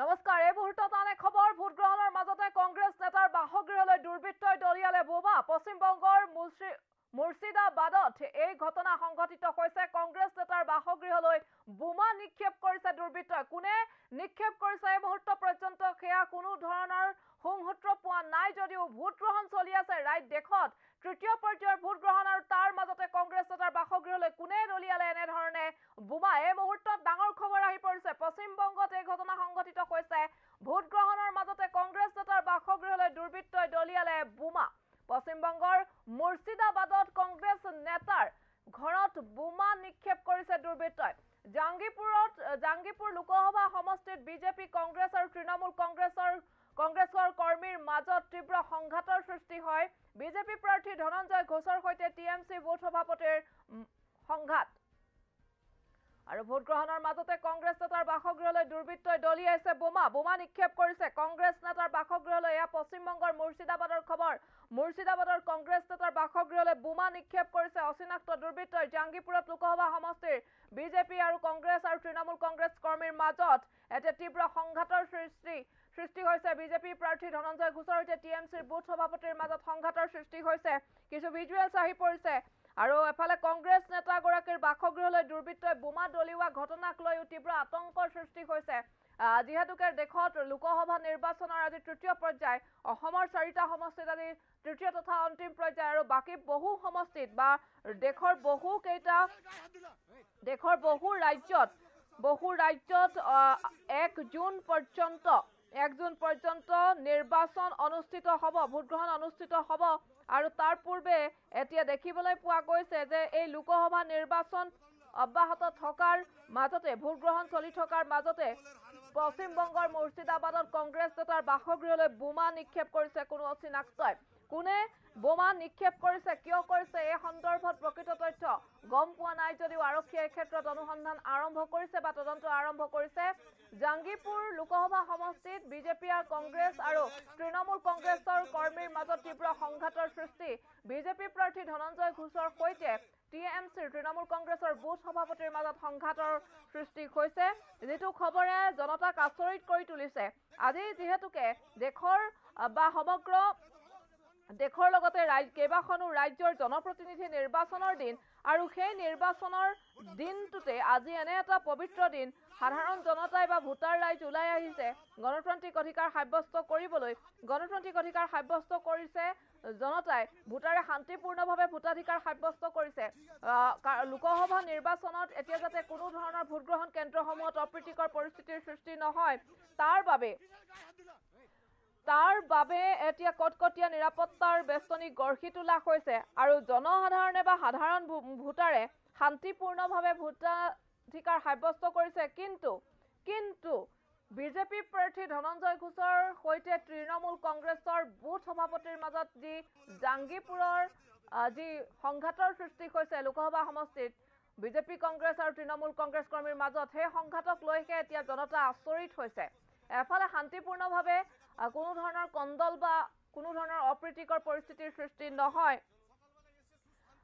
নমস্কাৰ এই মুহূৰ্তত আন এক খবৰ ভোটগ্ৰহণৰ মাজতে কংগ্ৰেছ নেতাৰ বাসগৃহলৈ দুৰ্বৃত্তই দলিয়ালে বোমা পশ্চিমবংগৰ মুৰ্ছিদাবাদত এই ঘটনা সংঘটিত হৈছে কংগ্ৰেছ নেতাৰ বাসগৃহলৈ বোমা নিক্ষেপ কৰিছে দুৰ্বৃত্তই কোনে নিক্ষেপ কৰিছে এই মুহূৰ্ত পৰ্যন্ত সেয়া কোনো ধৰণৰ সংসূত্ৰ পোৱা নাই যদিও ভোটগ্ৰহণ চলি আছে ৰাজ্য দেশত তৃতীয় পৰ্যায়ৰ ভোটগ্ৰহণ আৰু তাৰ মাজতে কংগ্ৰেছ নেতাৰ বাসগৃহলৈ কোনে দলিয়ালে এনে ধৰণে বোমা এই মুহূৰ্তত ডাঙৰ খবৰ আহি পৰিছে পশ্চিমবংগত এই ঘটনা সংঘটিত হৈছে ভোটগ্ৰহণৰ মাজতে কংগ্ৰেছ নেতাৰ বাসগৃহলৈ দুৰ্বৃত্তই দলিয়ালে বোমা পশ্চিমবংগৰ মুৰ্ছিদাবাদত কংগ্ৰেছ নেতাৰ ঘৰত বোমা নিক্ষেপ কৰিছে দুৰ্বৃত্তই জাঙ্গিপুৰ লোকসভা সমষ্টিত বিজেপি কংগ্ৰেছ আৰু তৃণমূল কংগ্ৰেছৰ কৰ্মীৰ মাজত তীব্ৰ সংঘাতৰ সৃষ্টি হয় বিজেপি প্ৰাৰ্থী ধনঞ্জয় ঘোষৰ সৈতে টিএমচি বুথ সভাপতিৰ সংঘাত আৰু ভোটগ্ৰহণৰ মাজতে কংগ্ৰেছ নেতাৰ বাসগৃহলৈ দুৰ্বৃত্তই দলিয়াইছে বোমা নিক্ষেপ কৰিছে কংগ্ৰেছ নেতাৰ বাসগৃহলৈ এয়া পশ্চিমবংগৰ মুৰ্ছিদাবাদৰ খবৰ মুৰ্ছিদাবাদৰ কংগ্ৰেছ নেতাৰ বাসগৃহলৈ বোমা নিক্ষেপ কৰিছে অচিনাক্ত দুৰ্বৃত্তই জাঙ্গিপুৰত লোকসভা সমষ্টিৰ বিজেপি আৰু কংগ্ৰেছ আৰু তৃণমূল কংগ্ৰেছ কৰ্মীৰ মাজত এতিয়া তীব্ৰ সংঘাতৰ সৃষ্টি হৈছে বিজেপি প্ৰাৰ্থী ধনঞ্জয় ঘোষৰ সৈতে টিএমচিৰ বুথ সভাপতিৰ মাজত সংঘাতৰ সৃষ্টি হৈছে কিছু ভিজুৱেলছ আহি পৰিছে আৰু এফালে কংগ্ৰেছ নেতাগৰাকীৰ বাসগৃহলৈ দুৰ্বৃত্তই বোমা দলিওৱা ঘটনাক লৈ তীব্ৰ আতংকৰ সৃষ্টি হৈছে যিহেতুকে দেশত লোকসভা নিৰ্বাচনৰ আজি তৃতীয় পৰ্যায় অসমৰ 4টা সমষ্টিত আজি তৃতীয় তথা অন্তিম পৰ্যায় আৰু বাকি বহু সমষ্টিত বা দেশৰ বহু ৰাজ্যত 1 জুন পৰ্যন্ত নিৰ্বাচন অনুষ্ঠিত হ'ব ভোটগ্ৰহণ অনুষ্ঠিত হ'ব আৰু তাৰ পূৰ্বে এতিয়া দেখিবলৈ পোৱা গৈছে যে এই লোকসভা নিৰ্বাচন অব্যাহত থকাৰ মাজতে ভোটগ্ৰহণ চলি থকাৰ মাজতে পশ্চিমবংগৰ মুৰ্ছিদাবাদত কংগ্ৰেছ নেতাৰ বাসগৃহলৈ বোমা নিক্ষেপ কৰিছে কোনো অচিনাক্তই কোনে বোমা নিক্ষেপ কৰিছে কিয় কৰিছে এই সন্দৰ্ভত প্ৰকৃত তথ্য গম পোৱা নাই যদিও আৰক্ষীয়ে এই ক্ষেত্ৰত অনুসন্ধান আৰম্ভ কৰিছে বা তদন্ত আৰম্ভ কৰিছে জাঙ্গিপুৰ লোকসভা সমষ্টিত বিজেপি আৰু কংগ্ৰেছ আৰু তৃণমূল কংগ্ৰেছৰ কৰ্মীৰ মাজত তীব্ৰ সংঘাতৰ সৃষ্টি বিজেপি প্ৰাৰ্থী ধনঞ্জয় ঘোষৰ সৈতে টিএমচিৰ তৃণমূল কংগ্ৰেছৰ বুথ সভাপতিৰ মাজত সংঘাতৰ সৃষ্টি হৈছে যেটো খবৰে জনতাক আচৰিত কৰি তুলিছে আজি যেহেতুকে দেশৰ বা সমগ্ৰ দেশৰ লগতে কেইবাখনো ৰাজ্যৰ জনপ্ৰতিনিধি নিৰ্বাচনৰ দিন আৰু সেই নিৰ্বাচনৰ দিনটোতে আজি এনে এটা পবিত্ৰ দিন সাধাৰণ জনতাই বা ভোটাৰ ৰাইজ ওলাই আহিছে গণতান্ত্ৰিক অধিকাৰ সাব্যস্ত কৰিবলৈ গণতান্ত্ৰিক অধিকাৰ সাব্যস্ত কৰিছে জনতাই ভোটাৰে শান্তিপূৰ্ণভাৱে ভোটাধিকাৰ সাব্যস্ত কৰিছে লোকসভা নিৰ্বাচনত এতিয়া যাতে কোনো ধৰণৰ ভোটগ্ৰহণ কেন্দ্ৰসমূহত অপ্ৰীতিকৰ পৰিস্থিতিৰ সৃষ্টি নহয় তাৰ বাবে এতিয়া কটকটীয়া নিৰাপত্তাৰ বেষ্টনী গঢ়ি তোলা হৈছে আৰু জনসাধাৰণে বা সাধাৰণ ভোটাৰে শান্তিপূৰ্ণভাৱে ভোটাধিকাৰ সাব্যস্ত কৰিছে কিন্তু বিজেপি প্ৰাৰ্থী ধনঞ্জয় ঘোষৰ সৈতে তৃণমূল কংগ্ৰেছৰ বুথ সভাপতিৰ মাজত যি জাঙ্গিপুৰৰ যি সংঘাতৰ সৃষ্টি হৈছে লোকসভা সমষ্টিত বিজেপি কংগ্ৰেছ আৰু তৃণমূল কংগ্ৰেছ কৰ্মীৰ মাজত সেই সংঘাতক লৈহে এতিয়া জনতা আচৰিত হৈছে এফালে শান্তিপূৰ্ণভাৱে কোনো ধৰণৰ কন্দল বা কোনো ধৰণৰ অপ্ৰীতিকৰ পৰিস্থিতিৰ সৃষ্টি নহয়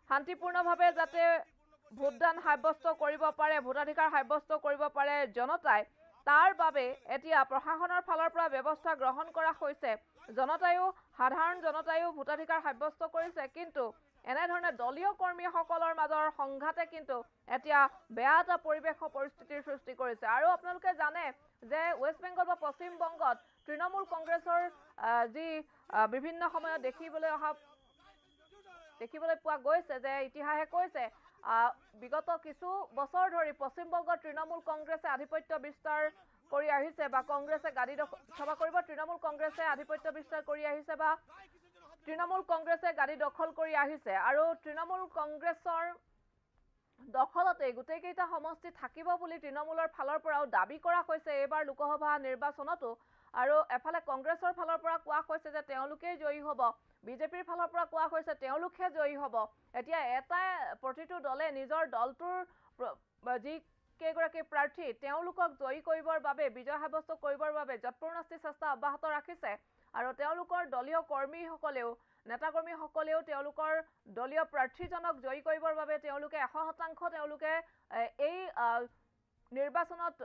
শান্তিপূৰ্ণভাৱে যাতে ভোটদান সাব্যস্ত কৰিব পাৰে ভোটাধিকাৰ সাব্যস্ত কৰিব পাৰে জনতাই তাৰ বাবে এতিয়া প্ৰশাসনৰ ফালৰ পৰা ব্যৱস্থা গ্ৰহণ কৰা হৈছে সাধাৰণ জনতায়ো ভোটাধিকাৰ সাব্যস্ত কৰিছে কিন্তু এনে ধৰণে দলীয় কৰ্মীসকলৰ মাজৰ সংঘাতে কিন্তু এতিয়া বেয়া এটা পৰিস্থিতিৰ সৃষ্টি কৰিছে আৰু আপোনালোকে জানে যে ৱেষ্ট বেংগল বা পশ্চিম বংগত তৃণমূল কংগ্ৰেছৰ যি বিভিন্ন সময়ত দেখিবলৈ পোৱা গৈছে যে ইতিহাসে কৈছে বিগত কিছু বছৰ ধৰি পশ্চিমবংগৰ তৃণমূল কংগ্ৰেছে আধিপত্য বিস্তাৰ কৰি আহিছে বা কংগ্ৰেছে তৃণমূল কংগ্ৰেছে আধিপত্য বিস্তাৰ কৰি আহিছে বা তৃণমূল কংগ্ৰেছে গাদী দখল কৰি আহিছে আৰু তৃণমূল কংগ্ৰেছৰ দখলতে গোটেইকেইটা সমষ্টি থাকিব বুলি তৃণমূলৰ ফালৰ পৰাও দাবী কৰা হৈছে এইবাৰ লোকসভা নিৰ্বাচনতো আৰু এফালে কংগ্ৰেছৰ ফালৰ পৰা কোৱা হৈছে যে তেওঁলোকেই জয়ী হ'ব বিজেপিৰ ফালৰ পৰা কোৱা হৈছে তেওঁলোকহে জয়ী হ'ব এতিয়া প্ৰতিটো দলে নিজৰ দলটোৰ যি কেইগৰাকী প্ৰাৰ্থী তেওঁলোকক জয়ী কৰিবৰ বাবে বিজয় সাব্যস্ত কৰিবৰ বাবে যৎপৰোনাস্তি চেষ্টা অব্যাহত ৰাখিছে আৰু তেওঁলোকৰ দলীয় কৰ্মীসকলেও নেতাকৰ্মীসকলেও তেওঁলোকৰ দলীয় প্ৰাৰ্থীজনক জয়ী কৰিবৰ বাবে তেওঁলোকে 100% তেওঁলোকে এই নিৰ্বাচনত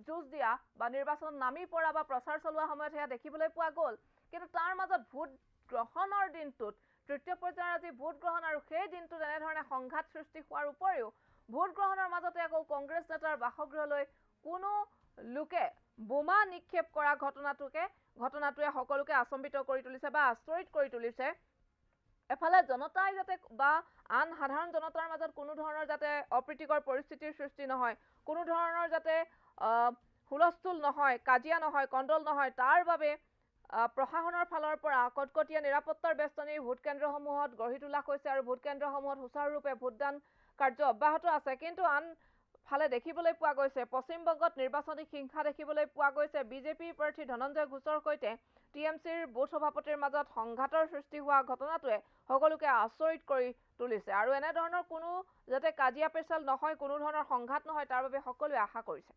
যুঁজ দিয়া বা নিৰ্বাচনত নামি পৰা বা প্ৰচাৰ চলোৱা সময়ত সেয়া দেখিবলৈ পোৱা গ'ল কিন্তু তাৰ মাজত ভোট গ্ৰহণৰ দিনটোত তৃতীয় পৰ্যায়ৰ আজি ভোট গ্ৰহণ আৰু সেই দিনটোত এনেধৰণে সংঘাত সৃষ্টি হোৱাৰ উপৰিও ভোট গ্ৰহণৰ মাজতে আকৌ কংগ্ৰেছ নেতাৰ বাসগৃহলৈ কোনো লোকে বোমা নিক্ষেপ কৰা ঘটনাটোৱে সকলোকে আচম্বিত কৰি তুলিছে বা আচৰিত কৰি তুলিছে। এফালে জনতাই যাতে বা আন সাধাৰণ জনতাৰ মাজত কোনো ধৰণৰ যাতে অপ্ৰীতিকৰ পৰিস্থিতিৰ সৃষ্টি নহয়, কোনো ধৰণৰ যাতে হুলস্থুল নহয়, কাজিয়া নহয়, কণ্ডল নহয়, তাৰ বাবে প্ৰশাসনৰ ফালৰ পৰা কটকটীয়া নিৰাপত্তাৰ বেষ্টনী ভোট কেন্দ্ৰসমূহত গঢ়ি তোলা হৈছে আৰু ভোট কেন্দ্ৰসমূহত সুচাৰুৰূপে ভোটদান কাৰ্য অব্যাহত আছে। কিন্তু আনফালে দেখিবলৈ পোৱা গৈছে পশ্চিমবংগত নিৰ্বাচনী হিংসা দেখিবলৈ পোৱা গৈছে। বিজেপি প্ৰাৰ্থী ধনঞ্জয় ঘোষৰ সৈতে টিএমচিৰ বুথ সভাপতিৰ মাজত সংঘাতৰ সৃষ্টি হোৱা ঘটনাটোৱে সকলোকে আচৰিত কৰি তুলিছে আৰু এনেধৰণৰ কোনো যাতে কাজিয়া পেচাল নহয়, কোনো ধৰণৰ সংঘাত নহয় তাৰ বাবে সকলোৱে আশা কৰিছে।